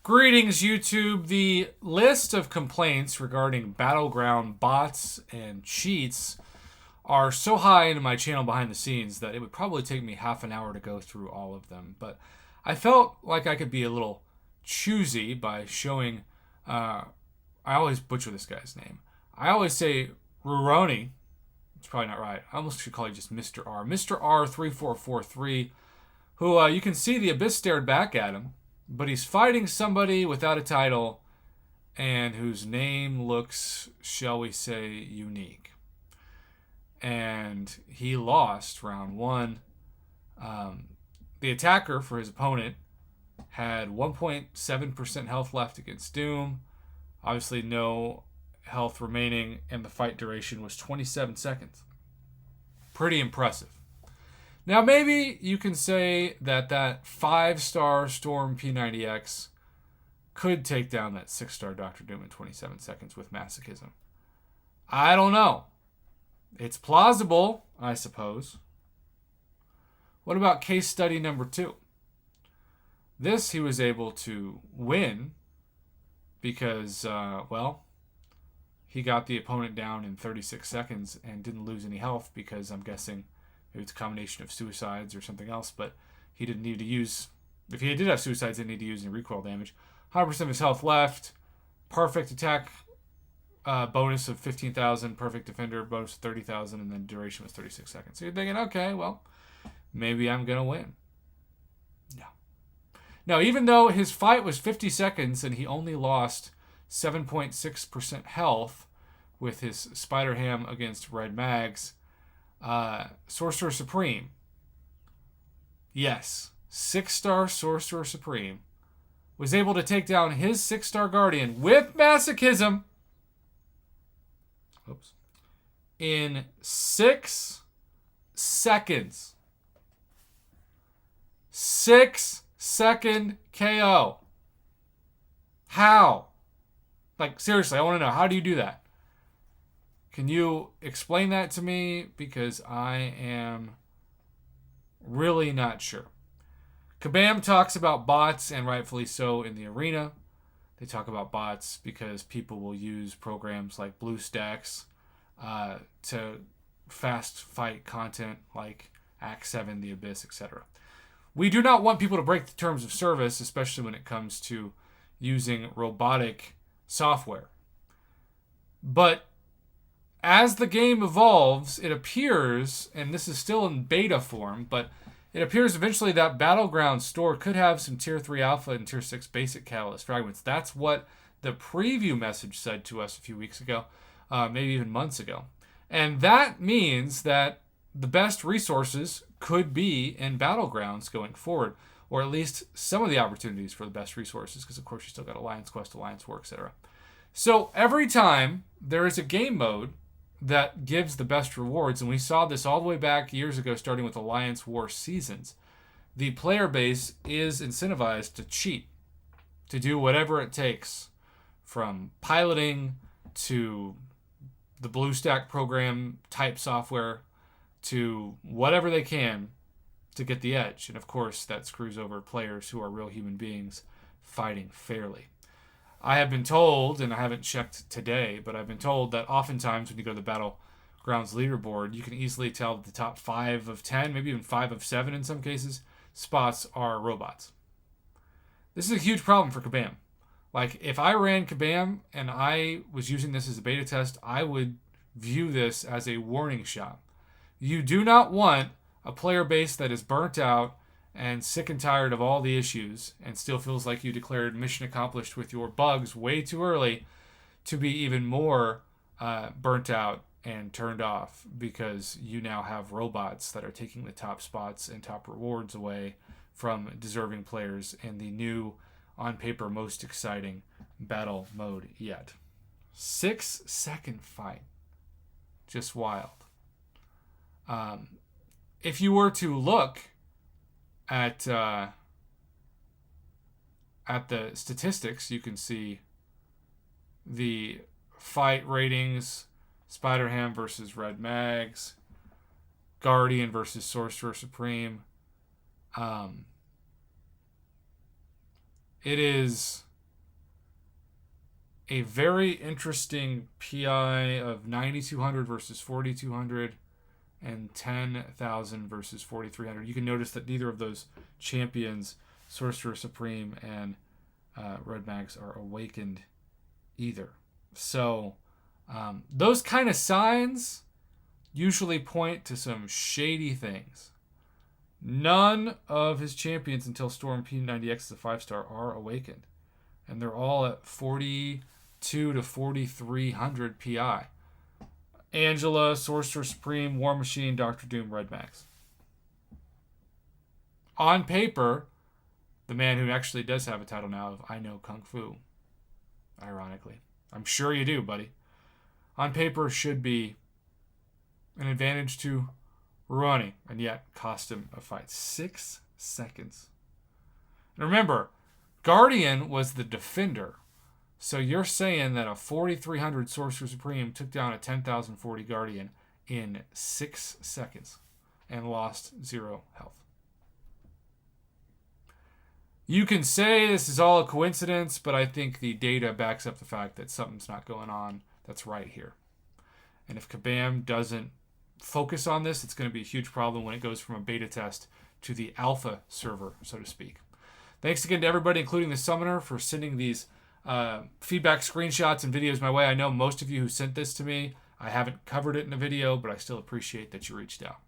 Greetings, YouTube. The list of complaints regarding Battleground bots and cheats are so high into my channel behind the scenes that it would probably take me half an hour to go through all of them. But I felt like I could be a little choosy by showing. I always butcher this guy's name. I always say Ruroni. It's probably not right. I almost should call you just Mr. R. Mr. R3443, who you can see the Abyss stared back at him. But he's fighting somebody without a title and whose name looks, shall we say, unique. And he lost round one. The attacker for his opponent had 1.7% health left against Doom. Obviously no health remaining, and the fight duration was 27 seconds. Pretty impressive. Now, maybe you can say that 5-star Storm P90X could take down that 6-star Dr. Doom in 27 seconds with masochism. I don't know. It's plausible, I suppose. What about case study number 2? This he was able to win because, he got the opponent down in 36 seconds and didn't lose any health because I'm guessing maybe it's a combination of suicides or something else, but he didn't need to use... If he did have suicides, he didn't need to use any recoil damage. 100% of his health left. Perfect attack bonus of 15,000. Perfect defender bonus of 30,000. And then duration was 36 seconds. So you're thinking, okay, well, maybe I'm going to win. No. Now, even though his fight was 50 seconds and he only lost 7.6% health with his Spider Ham against Red Mags, Sorcerer Supreme. Yes, 6-star Sorcerer Supreme was able to take down his 6-star Guardian with masochism in 6 seconds. 6-second KO. How? Like, seriously, I want to know, how do you do that? Can you explain that to me? Because I am really not sure. Kabam talks about bots, and rightfully so, in the arena. They talk about bots because people will use programs like BlueStacks to fast fight content like Act 7, The Abyss, etc. We do not want people to break the terms of service, especially when it comes to using robotic software. But as the game evolves, it appears, and this is still in beta form, but it appears eventually that Battlegrounds store could have some Tier 3 Alpha and Tier 6 Basic Catalyst fragments. That's what the preview message said to us a few weeks ago, maybe even months ago. And that means that the best resources could be in Battlegrounds going forward, or at least some of the opportunities for the best resources, because of course you still got Alliance Quest, Alliance War, etc. So every time there is a game mode that gives the best rewards, and we saw this all the way back years ago, starting with Alliance War Seasons, the player base is incentivized to cheat, to do whatever it takes, from piloting to the BlueStack program type software to whatever they can to get the edge. And of course, that screws over players who are real human beings fighting fairly. I have been told, and I haven't checked today, but I've been told that oftentimes when you go to the Battlegrounds leaderboard, you can easily tell that the top 5 of 10, maybe even 5 of 7 in some cases, spots are robots. This is a huge problem for Kabam. Like, if I ran Kabam and I was using this as a beta test, I would view this as a warning shot. You do not want a player base that is burnt out and sick and tired of all the issues and still feels like you declared mission accomplished with your bugs way too early to be even more burnt out and turned off because you now have robots that are taking the top spots and top rewards away from deserving players in the new, on paper, most exciting battle mode yet. 6-second fight. Just wild. If you were to look at the statistics, you can see the fight ratings: Spider Ham versus Red Mags, Guardian versus Sorcerer Supreme. It is a very interesting PI of 9,200 versus 4,200 and 10,000 versus 4,300. You can notice that neither of those champions, Sorcerer Supreme and Red Mags, are awakened either. So those kind of signs usually point to some shady things. None of his champions until Storm P90X is a 5-star are awakened. And they're all at 42 to 4,300 PI. Angela, Sorcerer Supreme, War Machine, Doctor Doom, Red Max. On paper, the man who actually does have a title now of I Know Kung Fu, ironically. I'm sure you do, buddy. On paper should be an advantage to Ronnie, and yet cost him a fight. 6 seconds. And remember, Guardian was the defender. So you're saying that a 4,300 Sorcerer Supreme took down a 10,040 Guardian in 6 seconds and lost 0 health. You can say this is all a coincidence, but I think the data backs up the fact that something's not going on that's right here. And if Kabam doesn't focus on this, it's going to be a huge problem when it goes from a beta test to the alpha server, so to speak. Thanks again to everybody, including the summoner, for sending these feedback screenshots and videos my way. I know most of you who sent this to me, I haven't covered it in a video, but I still appreciate that you reached out.